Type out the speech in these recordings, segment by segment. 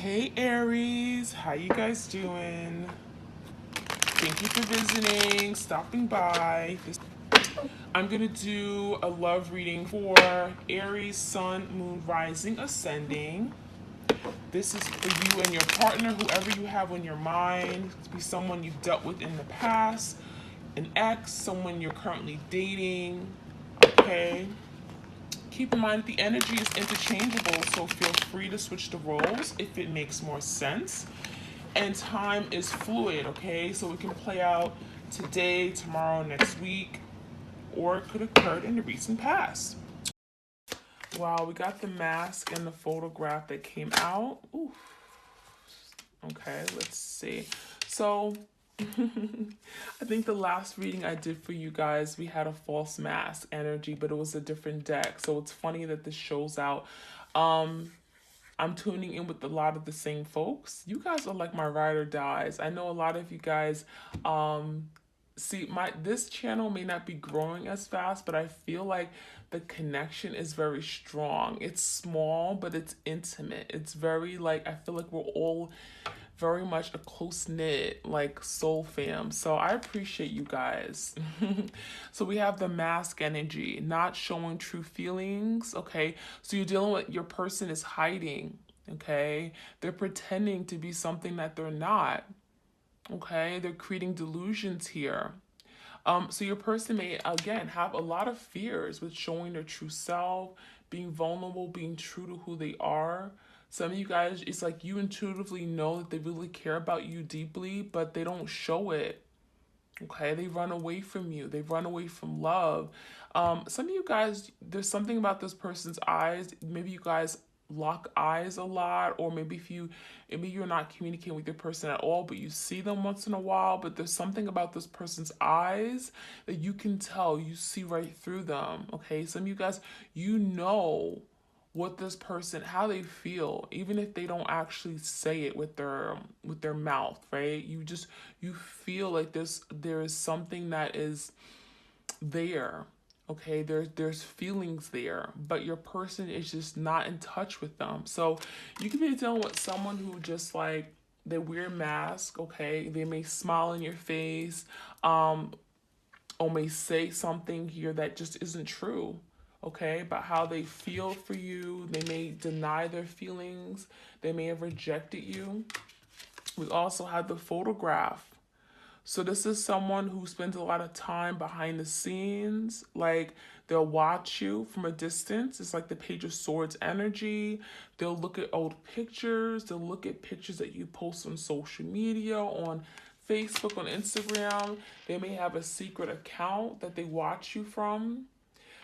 Hey Aries, how you guys doing? Thank you for visiting, stopping by. I'm gonna do a love reading for Aries, Sun, Moon, Rising, Ascending. This is for you and your partner, whoever you have on your mind. It could be someone you've dealt with in the past, an ex, someone you're currently dating. Okay. Keep in mind that the energy is interchangeable, so feel free to switch the roles if it makes more sense. And time is fluid, okay? So it can play out today, tomorrow, next week, or it could occur in the recent past. Wow, we got the mask and the photograph that came out. Ooh. Okay, let's see. So I think the last reading I did for you guys, we had a false mask energy, but it was a different deck. So it's funny that this shows out. I'm tuning in with a lot of the same folks. You guys are like my ride or dies. I know a lot of you guys see my this channel may not be growing as fast, but I feel like the connection is very strong. It's small, but it's intimate. It's very like I feel like we're all very much a close knit like soul fam. So I appreciate you guys. So we have the mask energy, not showing true feelings. Okay, so you're dealing with your person is hiding. Okay, they're pretending to be something that they're not. Okay, they're creating delusions here. So your person may again have a lot of fears with showing their true self, being vulnerable, being true to who they are. Some of you guys, it's like you intuitively know that they really care about you deeply, but they don't show it. Okay, they run away from you. They run away from love. Some of you guys, there's something about this person's eyes. Maybe you guys lock eyes a lot, or maybe you're not communicating with your person at all, but you see them once in a while. But there's something about this person's eyes that you can tell. You see right through them. Okay, some of you guys, you know what this person how they feel even if they don't actually say it with their mouth, right? You feel like there is something that is there. Okay, there's feelings there, but your person is just not in touch with them. So you could be dealing with someone who just like they wear a mask. Okay, they may smile in your face, um or may say something here that just isn't true, okay, about how they feel for you. They may deny their feelings, they may have rejected you. We also have the photograph. So this is someone who spends a lot of time behind the scenes. Like they'll watch you from a distance. It's like the Page of Swords energy. They'll look at old pictures. They'll look at pictures that you post on social media, on Facebook, on Instagram. They may have a secret account that they watch you from.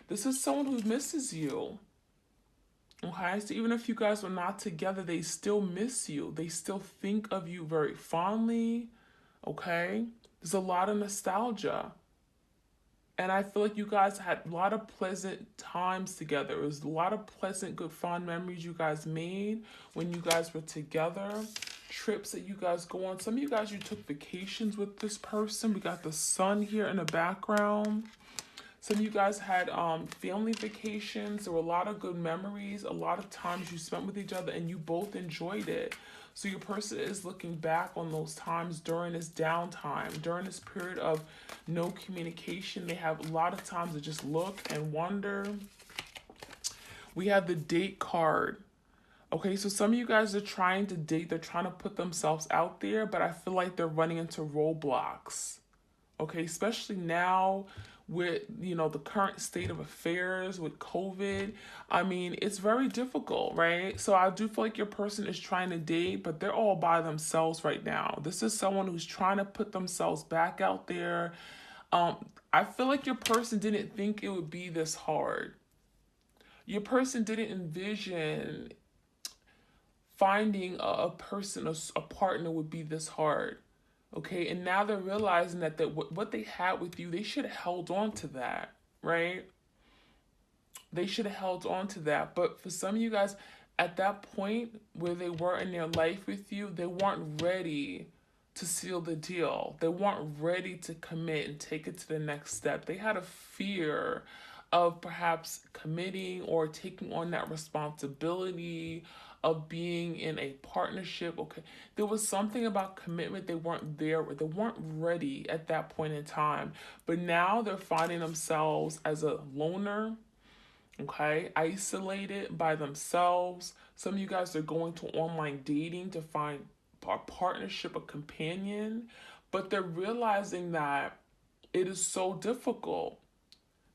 This is someone who misses you. Okay, so even if you guys are not together, they still miss you. They still think of you very fondly. Okay, there's a lot of nostalgia. And I feel like you guys had a lot of pleasant times together. It was a lot of pleasant, good, fond memories you guys made when you guys were together. Trips that you guys go on. Some of you guys, you took vacations with this person. We got the sun here in the background. Some of you guys had family vacations. There were a lot of good memories, a lot of times you spent with each other, and you both enjoyed it. So your person is looking back on those times during this downtime, during this period of no communication. They have a lot of times to just look and wonder. We have the date card. Okay, so some of you guys are trying to date, they're trying to put themselves out there, but I feel like they're running into roadblocks. Okay, especially now with the current state of affairs with COVID. I mean, it's very difficult, right? So I do feel like your person is trying to date, but they're all by themselves right now. This is someone who's trying to put themselves back out there. I feel like your person didn't think it would be this hard. Your person didn't envision finding a person, a partner would be this hard. Okay, and now they're realizing that what they had with you, they should have held on to that, right? They should have held on to that. But for some of you guys, at that point where they were in their life with you, they weren't ready to seal the deal. They weren't ready to commit and take it to the next step. They had a fear of perhaps committing or taking on that responsibility, of being in a partnership. Okay, there was something about commitment. They weren't there, they weren't ready at that point in time, but now they're finding themselves as a loner, okay, isolated by themselves. Some of you guys are going to online dating to find a partnership, a companion, but they're realizing that it is so difficult.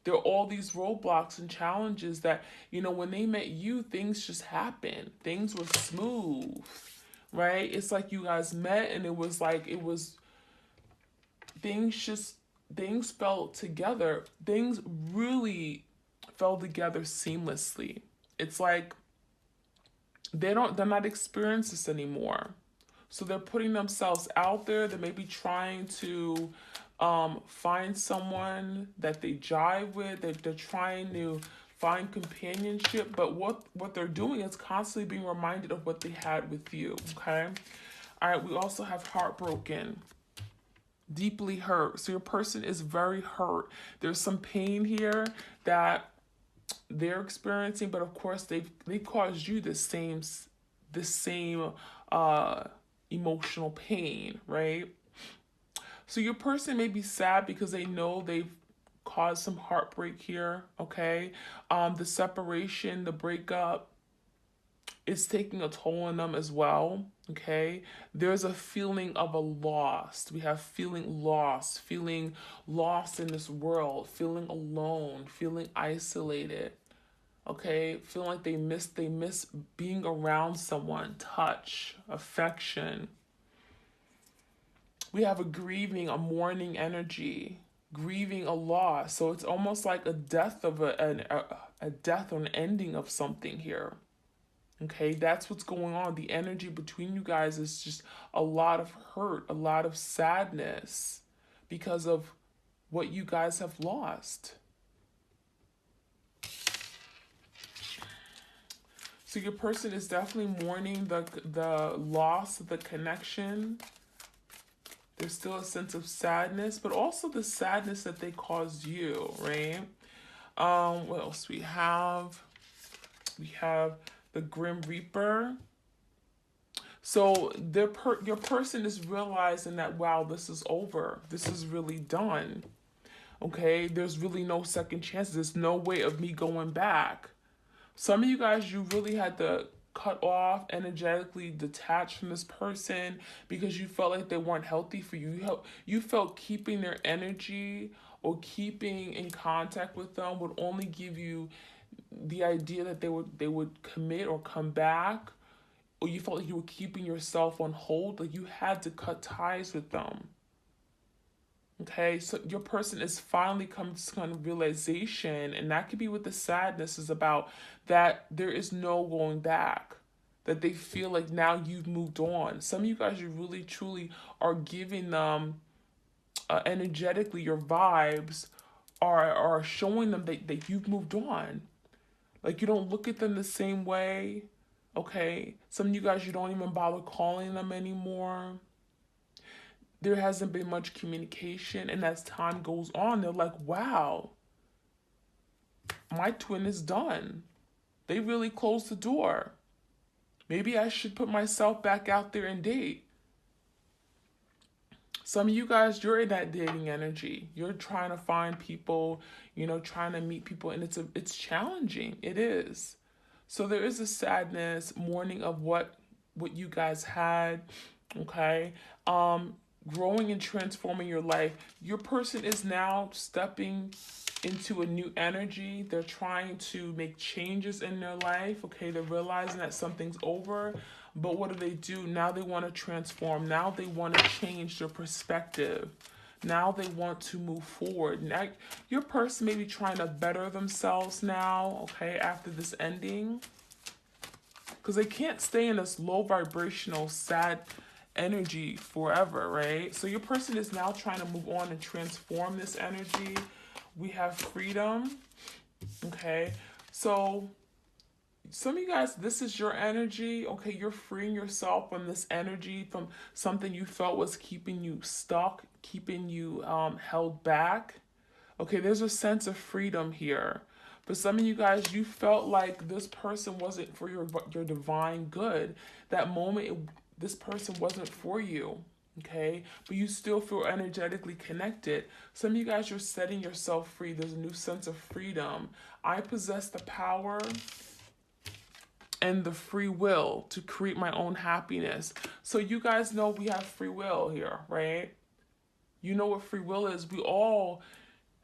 There are all these roadblocks and challenges that, when they met you, things just happened. Things were smooth, right? It's like you guys met and things fell together. Things really fell together seamlessly. It's like they're not experiencing this anymore. So they're putting themselves out there. They may be trying to find someone that they jive with. They're trying to find companionship, but what they're doing is constantly being reminded of what they had with you. Okay. All right. We also have heartbroken, deeply hurt. So your person is very hurt. There's some pain here that they're experiencing, but of course they caused you the same emotional pain, right? So your person may be sad because they know they've caused some heartbreak here. Okay, the separation, the breakup, it's taking a toll on them as well. Okay, there's a feeling of a loss. We have feeling lost in this world, feeling alone, feeling isolated. Okay, feeling like they miss being around someone, touch, affection. We have a grieving, a mourning energy, grieving a loss. So it's almost like a death of a death or an ending of something here. Okay, that's what's going on. The energy between you guys is just a lot of hurt, a lot of sadness because of what you guys have lost. So your person is definitely mourning the loss of the connection. There's still a sense of sadness, but also the sadness that they caused you, right? What else we have? We have the Grim Reaper. So your person is realizing that, wow, this is over. This is really done. Okay, there's really no second chance. There's no way of me going back. Some of you guys, you really had to cut off, energetically detach from this person because you felt like they weren't healthy for you. You felt keeping their energy or keeping in contact with them would only give you the idea that they would commit or come back, or you felt like you were keeping yourself on hold, like you had to cut ties with them. Okay, so your person is finally come to some kind of realization, and that could be what the sadness is about, that there is no going back. That they feel like now you've moved on. Some of you guys, you really truly are giving them energetically, your vibes are showing them that you've moved on. Like you don't look at them the same way. Okay, some of you guys, you don't even bother calling them anymore. There hasn't been much communication, and as time goes on, they're like, wow, my twin is done. They really closed the door. Maybe I should put myself back out there and date. Some of you guys, you're in that dating energy. You're trying to find people, trying to meet people, and it's challenging. It is. So there is a sadness, mourning of what you guys had, okay? Growing and transforming your life. Your person is now stepping into a new energy. They're trying to make changes in their life, okay? They're realizing that something's over, but what do? Now they want to transform. Now they want to change their perspective. Now they want to move forward. Now, your person may be trying to better themselves now, okay, after this ending. Because they can't stay in this low vibrational, sad energy forever, right? So your person is now trying to move on and transform this energy. We have freedom, okay? So some of you guys, this is your energy, okay? You're freeing yourself from this energy, from something you felt was keeping you stuck, keeping you held back. Okay, there's a sense of freedom here. For some of you guys, you felt like this person wasn't for your divine good. That moment, this person wasn't for you, okay? But you still feel energetically connected. Some of you guys, you're setting yourself free. There's a new sense of freedom. I possess the power and the free will to create my own happiness. So you guys know we have free will here, right? You know what free will is. We all,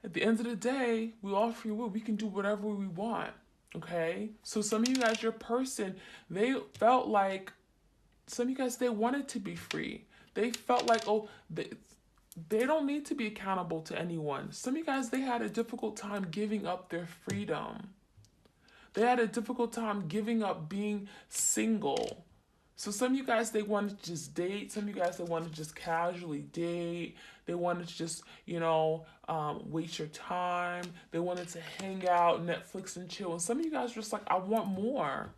at the end of the day, we all free will. We can do whatever we want, okay? So some of you guys, your person, they felt like, some of you guys, they wanted to be free. They felt like, oh, they don't need to be accountable to anyone. Some of you guys, they had a difficult time giving up their freedom. They had a difficult time giving up being single. So some of you guys, they wanted to just date. Some of you guys, they wanted to just casually date. They wanted to just, waste your time. They wanted to hang out, Netflix and chill. And some of you guys were just like, I want more.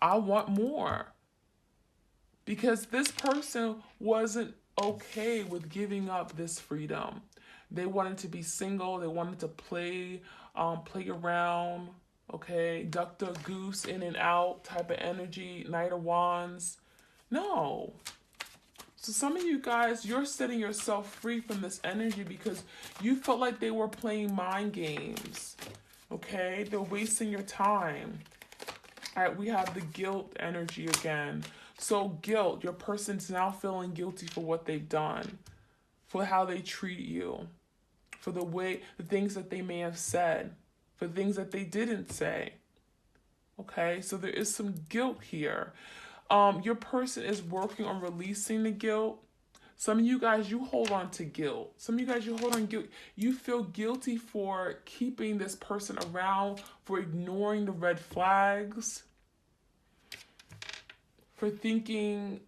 I want more. Because this person wasn't okay with giving up this freedom. They wanted to be single. They wanted to play around. Okay, duck the goose in and out type of energy, Knight of Wands. No. So some of you guys, you're setting yourself free from this energy because you felt like they were playing mind games. Okay, they're wasting your time. All right, we have the guilt energy again. So guilt, your person's now feeling guilty for what they've done, for how they treat you, for the things that they may have said, for things that they didn't say. Okay, so there is some guilt here. Your person is working on releasing the guilt. Some of you guys, you hold on to guilt. Some of you guys, you hold on guilt. You feel guilty for keeping this person around, for ignoring the red flags, for thinking,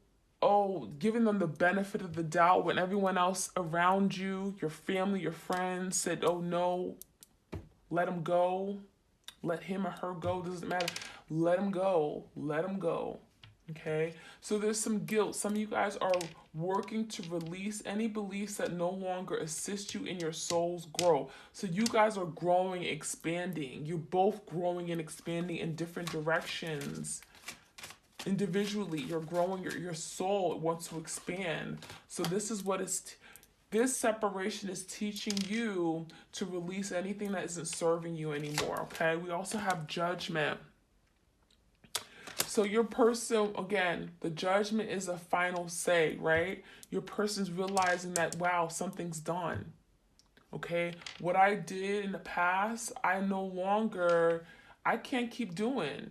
giving them the benefit of the doubt when everyone else around you, your family, your friends said, oh no, let him go. Let him or her go. Doesn't matter. Let him go. Let him go. Okay? So there's some guilt. Some of you guys are working to release any beliefs that no longer assist you in your soul's growth. So you guys are growing, expanding. You're both growing and expanding in different directions. Individually, you're growing. Your soul wants to expand. So this is what it's... This separation is teaching you to release anything that isn't serving you anymore, okay? We also have judgment. So your person, again, the judgment is a final say, right? Your person's realizing that, wow, something's done, okay? What I did in the past, I can't keep doing.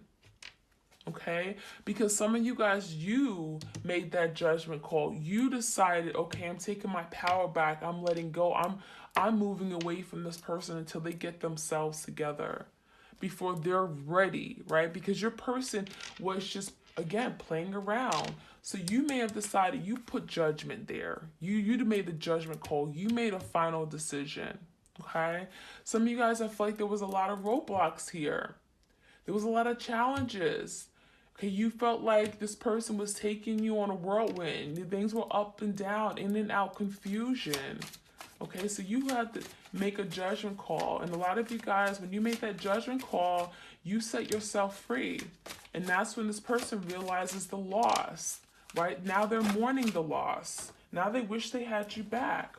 Okay, because some of you guys, you made that judgment call. You decided, okay, I'm taking my power back. I'm letting go. I'm moving away from this person until they get themselves together, before they're ready, right? Because your person was just, again, playing around. So you may have decided, you put judgment there. You made the judgment call. You made a final decision. Okay, some of you guys, I feel like there was a lot of roadblocks here. There was a lot of challenges. Okay, you felt like this person was taking you on a whirlwind. Things were up and down, in and out, confusion. Okay, so you have to make a judgment call. And a lot of you guys, when you make that judgment call, you set yourself free. And that's when this person realizes the loss, right? Now they're mourning the loss. Now they wish they had you back.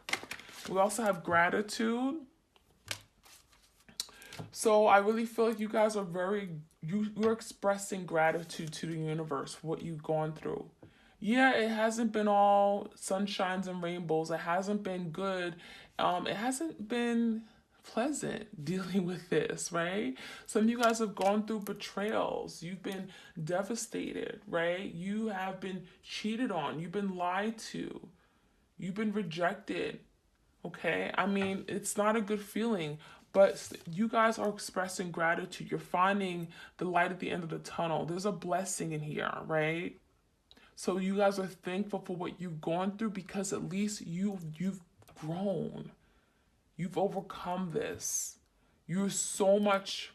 We also have gratitude. So I really feel like you guys are you're expressing gratitude to the universe for what you've gone through. Yeah, it hasn't been all sunshines and rainbows. It hasn't been good. It hasn't been pleasant dealing with this, right? Some of you guys have gone through betrayals. You've been devastated, right? You have been cheated on. You've been lied to. You've been rejected. Okay? I mean, it's not a good feeling. But you guys are expressing gratitude. You're finding the light at the end of the tunnel. There's a blessing in here, right? So you guys are thankful for what you've gone through, because at least you've grown. You've overcome this. You're so much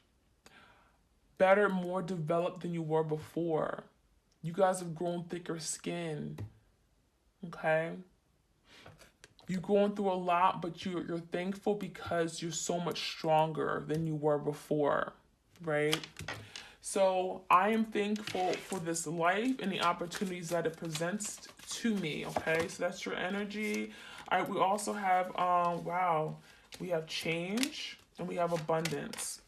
better, more developed than you were before. You guys have grown thicker skin. Okay? You're going through a lot, but you're thankful because you're so much stronger than you were before, right? So I am thankful for this life and the opportunities that it presents to me. Okay, so that's your energy. All right, we also have wow, we have change and we have abundance.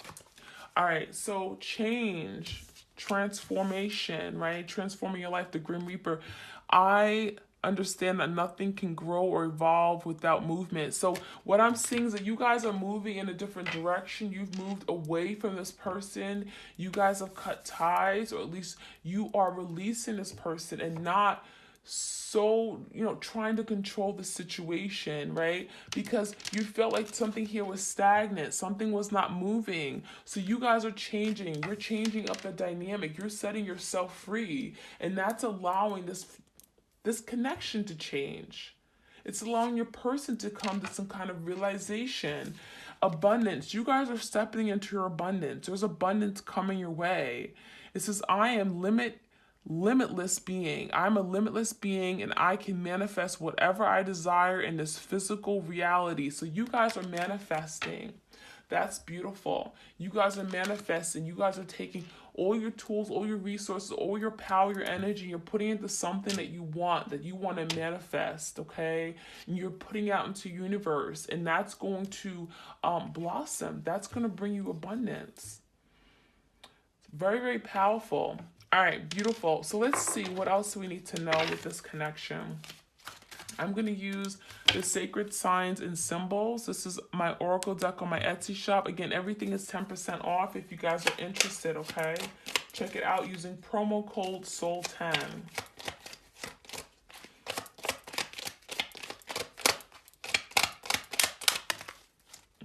All right, so change, transformation, right? Transforming your life, the Grim Reaper. I understand that nothing can grow or evolve without movement. So what I'm seeing is that you guys are moving in a different direction. You've moved away from this person. You guys have cut ties, or at least you are releasing this person and not so, trying to control the situation, right? Because you felt like something here was stagnant, something was not moving. So you guys are changing. You're changing up the dynamic. You're setting yourself free, and that's allowing this connection to change. It's allowing your person to come to some kind of realization. Abundance. You guys are stepping into your abundance. There's abundance coming your way. It says, I am limitless being. I'm a limitless being, and I can manifest whatever I desire in this physical reality. So you guys are manifesting. That's beautiful. You guys are manifesting. You guys are taking all your tools, all your resources, all your power, your energy, you're putting into something that you want to manifest, okay? And you're putting out into universe, and that's going to blossom. That's going to bring you abundance. Very, very powerful. All right, beautiful. So let's see what else we need to know with this connection. I'm going to use the sacred signs and symbols. This is my oracle deck on my Etsy shop. Again, everything is 10% off if you guys are interested, okay? Check it out using promo code SOUL10.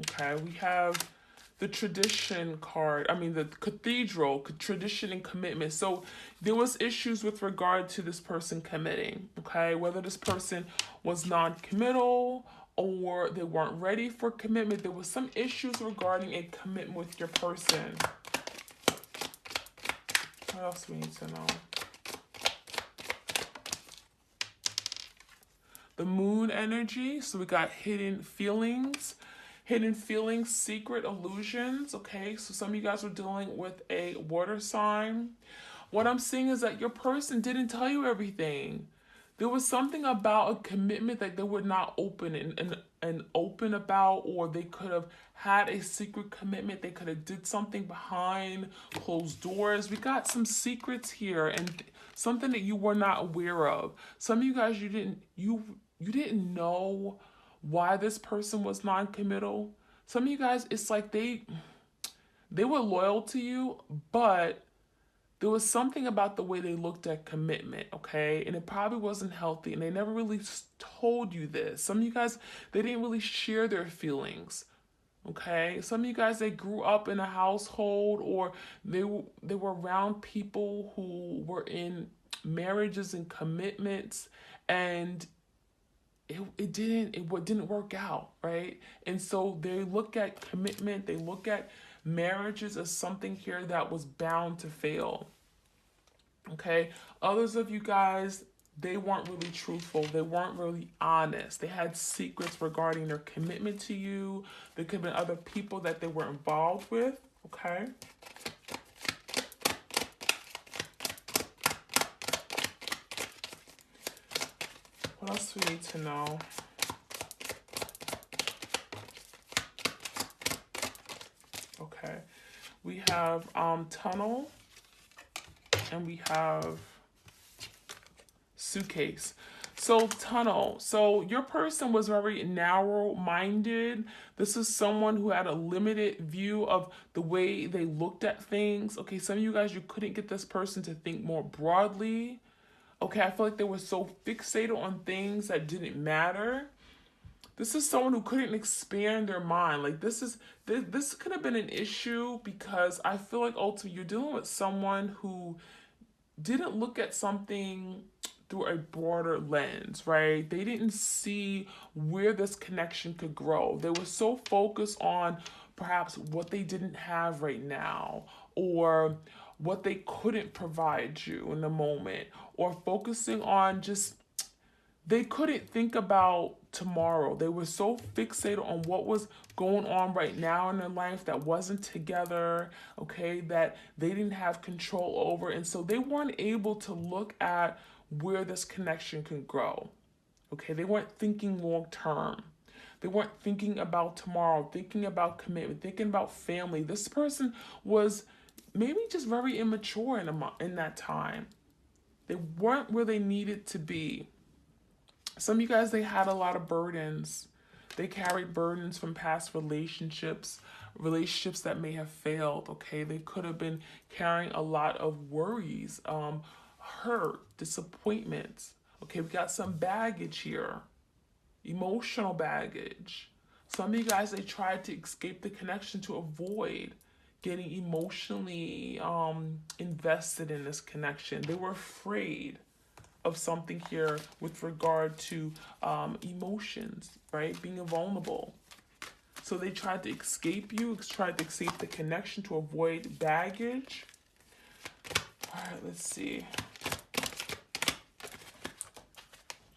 Okay, we have the tradition card. I mean, the cathedral, tradition and commitment. So there was issues with regard to this person committing, okay? Whether this person was non-committal or they weren't ready for commitment. There was some issues regarding a commitment with your person. What else do we need to know? The moon energy. So we got hidden feelings, secret illusions. Okay, so some of you guys are dealing with a water sign. What I'm seeing is that your person didn't tell you everything. There was something about a commitment that they were not open and open about, or they could have had a secret commitment. They could have did something behind closed doors. We got some secrets here and something that you were not aware of. Some of you guys, you didn't know why this person was non-committal. Some of you guys, it's like they were loyal to you, but there was something about the way they looked at commitment, okay? And it probably wasn't healthy, and they never really told you this. Some of you guys, they didn't really share their feelings, okay? Some of you guys, they grew up in a household, or they were around people who were in marriages and commitments, and it didn't work out, right? And so they look at commitment, they look at marriages as something here that was bound to fail. Okay? Others of you guys, they weren't really truthful. They weren't really honest. They had secrets regarding their commitment to you. There could have been other people that they were involved with. Okay? What else do we need to know? Okay. We have tunnel, and we have suitcase. So tunnel. So your person was very narrow-minded. This is someone who had a limited view of the way they looked at things. Okay, some of you guys, you couldn't get this person to think more broadly. Okay, I feel like they were so fixated on things that didn't matter. This is someone who couldn't expand their mind. Like this could have been an issue, because I feel like ultimately you're dealing with someone who didn't look at something through a broader lens, right? They didn't see where this connection could grow. They were so focused on perhaps what they didn't have right now, or what they couldn't provide you in the moment, or focusing on just they couldn't think about tomorrow. They were so fixated on what was going on right now in their life that wasn't together, okay, that they didn't have control over. And so they weren't able to look at where this connection can grow, okay? They weren't thinking long term. They weren't thinking about tomorrow, thinking about commitment, thinking about family. This person was maybe just very immature in that time. They weren't where they needed to be. Some of you guys, they had a lot of burdens. They carried burdens from past relationships, relationships that may have failed, okay? They could have been carrying a lot of worries, hurt, disappointments. Okay, we got some baggage here, emotional baggage. Some of you guys, they tried to escape the connection to avoid getting emotionally invested in this connection. They were afraid of something here with regard to emotions, right? Being vulnerable. So they tried to escape you, tried to escape the connection to avoid baggage. All right, let's see.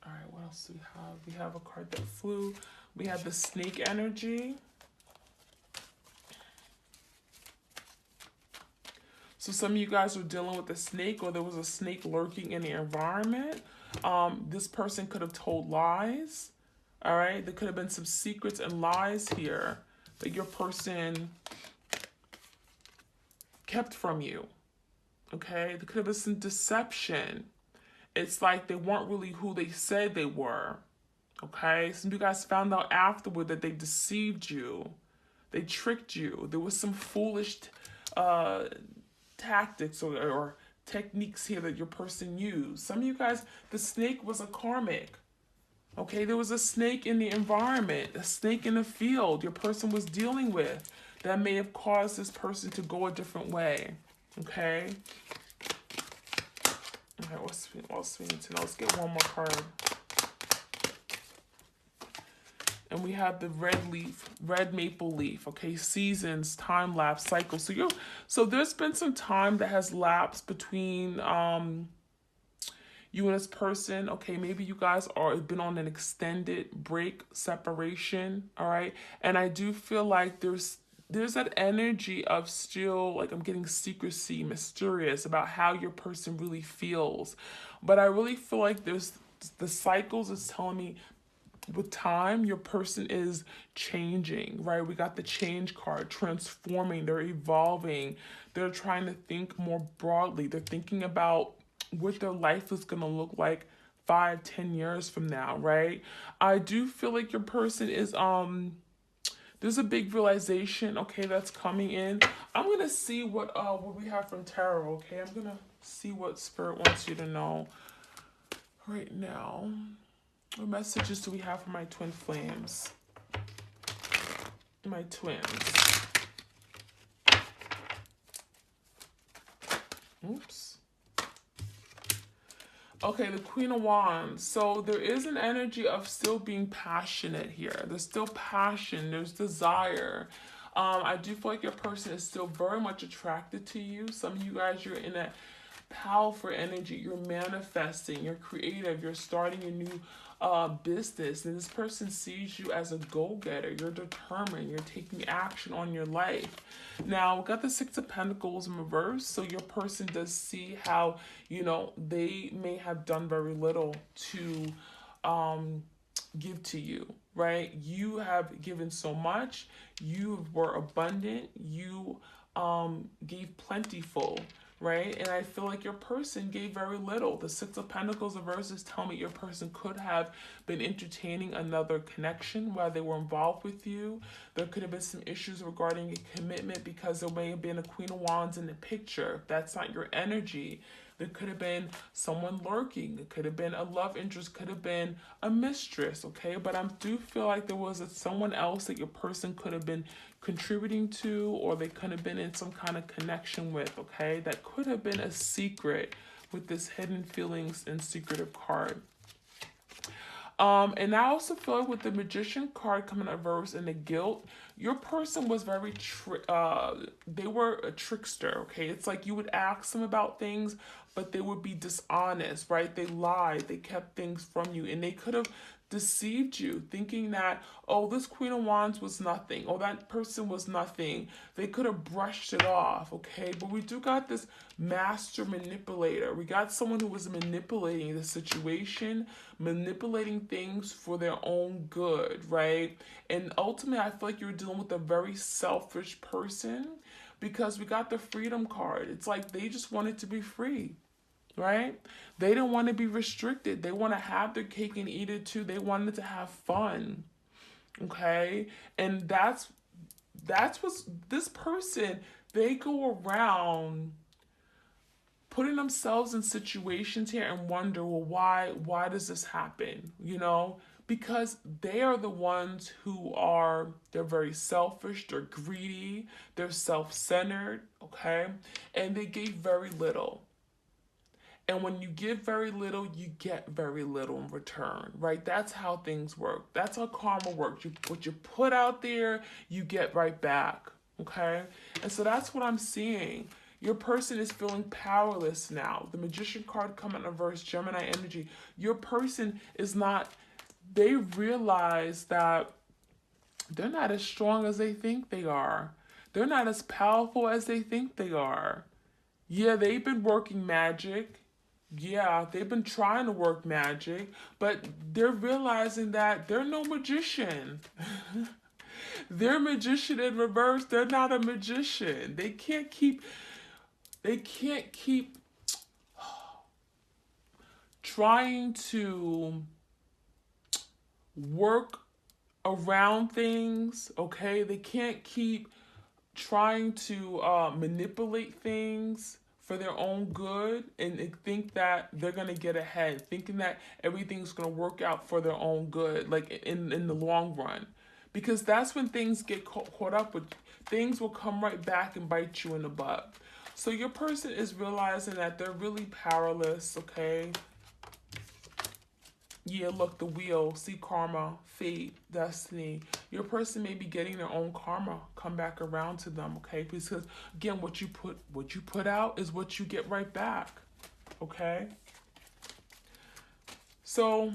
All right, what else do we have? We have a card that flew. We have the snake energy. So some of you guys were dealing with a snake, or there was a snake lurking in the environment. This person could have told lies. All right, there could have been some secrets and lies here that your person kept from you. Okay, there could have been some deception. It's like they weren't really who they said they were. Okay, some of you guys found out afterward that they deceived you. They tricked you. There was some foolish tactics or techniques here that your person used. Some of you guys, the snake was a karmic. Okay, there was a snake in the environment, a snake in the field your person was dealing with that may have caused this person to go a different way. Okay. All right, what's we need to know? Let's get one more card. And we have the red maple leaf, okay, seasons, time lapse, cycle. So there's been some time that has lapsed between you and this person. Okay, maybe you guys been on an extended break, separation, all right? And I do feel like there's that energy of still, like, I'm getting secrecy, mysterious about how your person really feels. But I really feel like there's the cycles is telling me with time, your person is changing, right? We got the change card, transforming, they're evolving, they're trying to think more broadly. They're thinking about what their life is going to look like 5-10 years from now, right? I do feel like your person is, there's a big realization, okay, that's coming in. I'm going to see what we have from tarot, okay? I'm going to see what Spirit wants you to know right now. What messages do we have for my twin flames? My twins. Oops. Okay, the Queen of Wands. So there is an energy of still being passionate here. There's still passion. There's desire. I do feel like your person is still very much attracted to you. Some of you guys, you're in that powerful energy. You're manifesting. You're creative. You're starting a new business, and this person sees you as a go-getter. You're determined. You're taking action on your life. Now, we got the Six of Pentacles in reverse, so your person does see how, you know, they may have done very little to give to you, right? You have given so much. You were abundant. You gave plentiful, right? And I feel like your person gave very little. The Six of Pentacles reverses tell me your person could have been entertaining another connection while they were involved with you. There could have been some issues regarding a commitment because there may have been a Queen of Wands in the picture. If that's not your energy, there could have been someone lurking. It could have been a love interest, could have been a mistress, okay? But I do feel like there was someone else that your person could have been contributing to, or they could have been in some kind of connection with, okay? That could have been a secret with this hidden feelings and secretive card. And I also feel like with the Magician card coming in reverse and the guilt, your person was very, they were a trickster, okay? It's like you would ask them about things, but they would be dishonest, right? They lied, they kept things from you, and they could have deceived you, thinking that, oh, this Queen of Wands was nothing, oh, that person was nothing. They could have brushed it off, okay? But we do got this master manipulator. We got someone who was manipulating the situation, manipulating things for their own good, right? And ultimately, I feel like you're dealing with a very selfish person because we got the freedom card. It's like they just wanted to be free, right? They don't want to be restricted. They want to have their cake and eat it too. They wanted to have fun, okay? And that's what's this person, they go around putting themselves in situations here and wonder, well, why does this happen? You know, because they are the ones who are, they're very selfish, they're greedy, they're self-centered, okay? And they gave very little. And when you give very little, you get very little in return, right? That's how things work. That's how karma works. What you put out there, you get right back, okay? And so that's what I'm seeing. Your person is feeling powerless now. The Magician card coming in reverse, Gemini energy. Your person is not, they realize that they're not as strong as they think they are. They're not as powerful as they think they are. Yeah, they've been working magic. Yeah, they've been trying to work magic, but they're realizing that they're no magician. They're a magician in reverse. They're not a magician. They can't keep trying to work around things, okay? They can't keep trying to manipulate things for their own good and think that they're going to get ahead, thinking that everything's going to work out for their own good, like in the long run. Because that's when things get caught up with, things will come right back and bite you in the butt. So your person is realizing that they're really powerless, okay? Yeah, look, the wheel, see karma, fate, destiny. Your person may be getting their own karma come back around to them, okay? Because again, what you put out is what you get right back, okay? So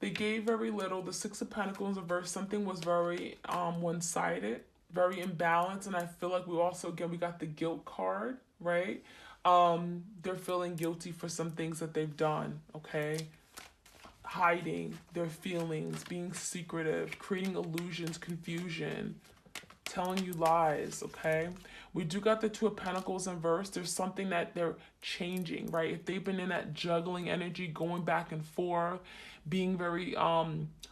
they gave very little. The Six of Pentacles reverse, something was very one-sided, very imbalanced, and I feel like we also, again, we got the guilt card, right? They're feeling guilty for some things that they've done, okay? Hiding their feelings, being secretive, creating illusions, confusion, telling you lies, okay? We do got the Two of Pentacles in reverse. There's something that they're changing, right? If they've been in that juggling energy, going back and forth, being very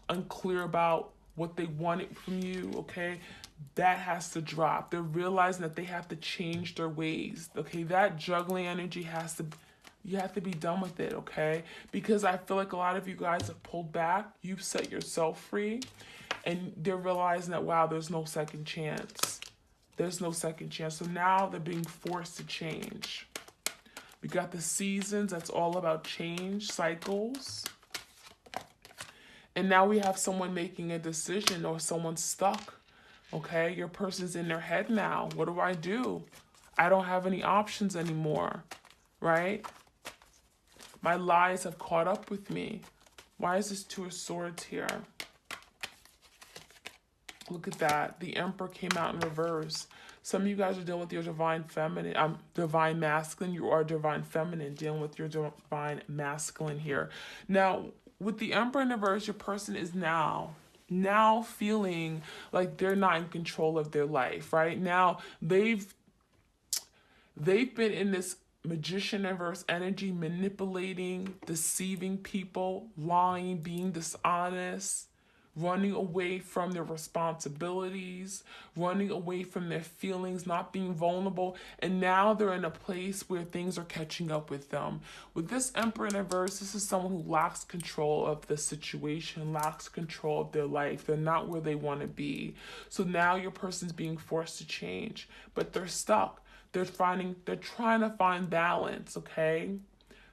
unclear about what they wanted from you, okay? That has to drop. They're realizing that they have to change their ways, okay? That juggling energy has to, you have to be done with it, okay? Because I feel like a lot of you guys have pulled back. You've set yourself free. And they're realizing that, wow, there's no second chance. There's no second chance. So now they're being forced to change. We got the seasons. That's all about change, cycles. And now we have someone making a decision or someone stuck, okay? Your person's in their head now. What do? I don't have any options anymore, right? My lies have caught up with me. Why is this Two of Swords here? Look at that. The Emperor came out in reverse. Some of you guys are dealing with your divine feminine, divine masculine. You are divine feminine, dealing with your divine masculine here. Now, with the Emperor in reverse, your person is now feeling like they're not in control of their life, right? Now, they've been in this Magician inverse energy, manipulating, deceiving people, lying, being dishonest, running away from their responsibilities, running away from their feelings, not being vulnerable. And now they're in a place where things are catching up with them. With this Emperor in reverse, this is someone who lacks control of the situation, lacks control of their life. They're not where they want to be. So now your person's being forced to change, but they're stuck. They're trying to find balance, okay?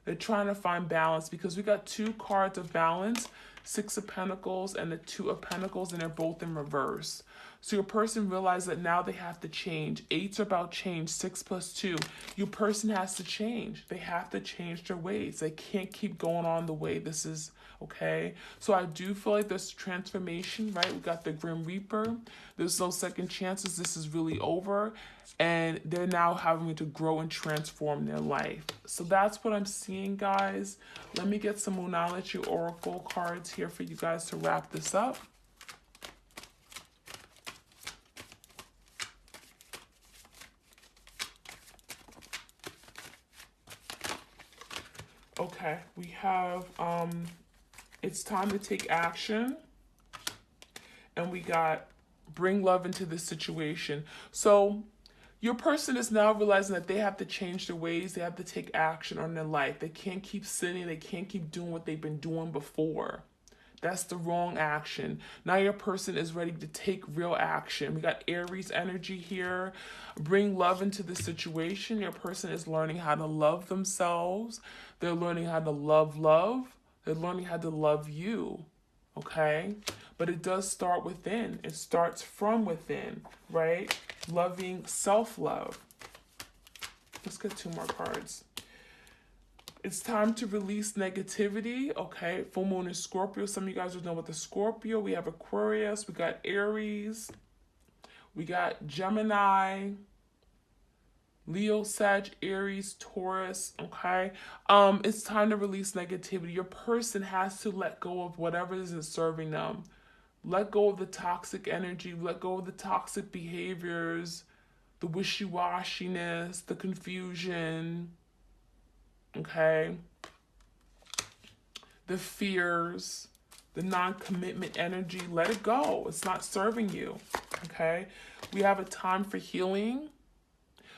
They're trying to find balance because we got two cards of balance, Six of Pentacles and the Two of Pentacles, and they're both in reverse. So your person realized that now they have to change. 8's are about change. 6 plus 2. Your person has to change. They have to change their ways. They can't keep going on the way this is, okay? So I do feel like there's transformation, right? We got the Grim Reaper. There's no second chances. This is really over. And they're now having to grow and transform their life. So that's what I'm seeing, guys. Let me get some Moonology Oracle cards here for you guys to wrap this up. Okay, we have, it's time to take action. And we got bring love into this situation. So your person is now realizing that they have to change their ways. They have to take action on their life. They can't keep sitting. They can't keep doing what they've been doing before. That's the wrong action. Now your person is ready to take real action. We got Aries energy here. Bring love into the situation. Your person is learning how to love themselves. They're learning how to love. They're learning how to love you. Okay? But it does start within. It starts from within, right? Loving self-love. Let's get 2 more cards. It's time to release negativity, okay? Full moon is Scorpio. Some of you guys are done with the Scorpio. We have Aquarius. We got Aries. We got Gemini. Leo, Sag, Aries, Taurus, okay? It's time to release negativity. Your person has to let go of whatever isn't serving them. Let go of the toxic energy. Let go of the toxic behaviors, the wishy-washiness, the confusion, okay? The fears, the non-commitment energy. Let it go. It's not serving you, okay? We have a time for healing.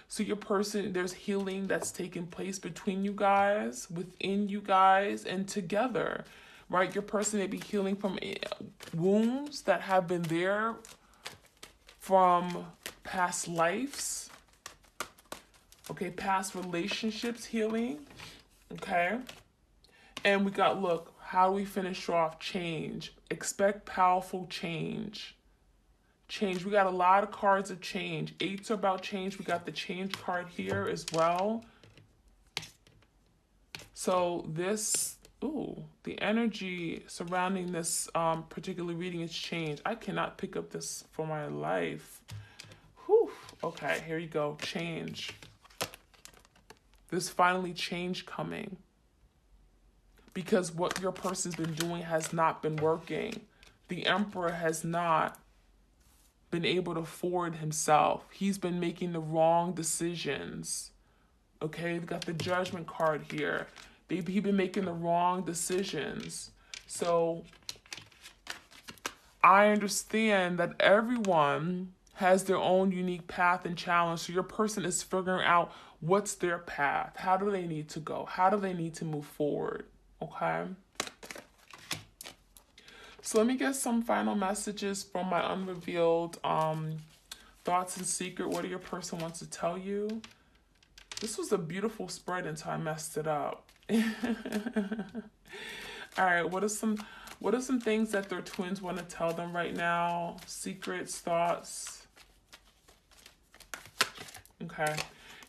So your person, there's healing that's taking place between you guys, within you guys, and together, right? Your person may be healing from wounds that have been there from past lives, okay? Past relationships healing, okay? And we got, look, how do we finish off? Change. Expect powerful change. Change. We got a lot of cards of change. 8's are about change. We got the change card here as well. So this, the energy surrounding this particular reading is change. I cannot pick up this for my life. Whew. Okay, here you go. Change. There's finally change coming. Because what your person's been doing has not been working. The Emperor has not been able to forward himself. He's been making the wrong decisions. Okay, we got the Judgment card here. He's been making the wrong decisions. So I understand that everyone has their own unique path and challenge. So your person is figuring out what's their path. How do they need to go? How do they need to move forward? Okay. So let me get some final messages from my unrevealed thoughts in secret. What do your person wants to tell you? This was a beautiful spread until I messed it up. All right, what are some things that their twins want to tell them right now? Secrets, thoughts. Okay.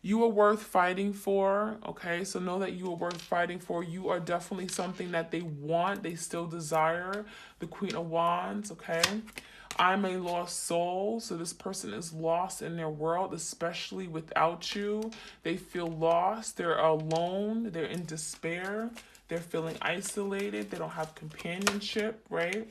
You are worth fighting for, okay? So know that you are worth fighting for. You are definitely something that they want, they still desire. The Queen of Wands, okay? I'm a lost soul. So this person is lost in their world, especially without you. They feel lost. They're alone. They're in despair. They're feeling isolated. They don't have companionship, right?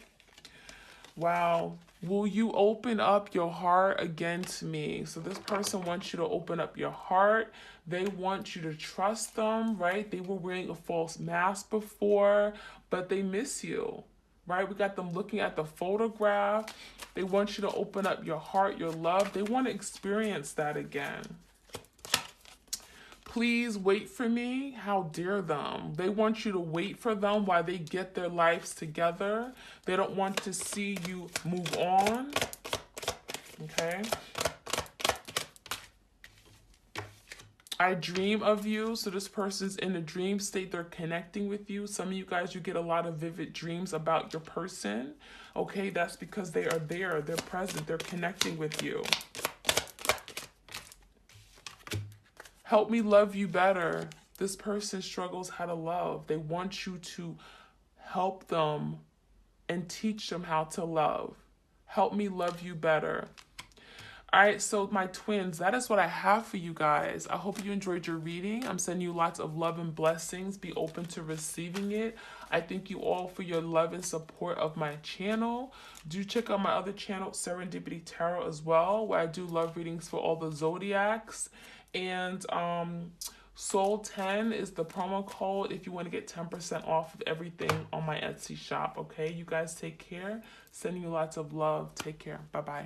Wow. Will you open up your heart again to me? So this person wants you to open up your heart. They want you to trust them, right? They were wearing a false mask before, but they miss you, right? We got them looking at the photograph. They want you to open up your heart, your love. They want to experience that again. Please wait for me. How dare them? They want you to wait for them while they get their lives together. They don't want to see you move on. Okay. I dream of you. So this person's in a dream state. They're connecting with you. Some of you guys, you get a lot of vivid dreams about your person. Okay, that's because they are there. They're present. They're connecting with you. Help me love you better. This person struggles how to love. They want you to help them and teach them how to love. Help me love you better. All right, so my twins, that is what I have for you guys. I hope you enjoyed your reading. I'm sending you lots of love and blessings. Be open to receiving it. I thank you all for your love and support of my channel. Do check out my other channel, Serendipity Tarot, as well, where I do love readings for all the zodiacs. And Soul 10 is the promo code if you want to get 10% off of everything on my Etsy shop. Okay, you guys take care. Sending you lots of love. Take care. Bye-bye.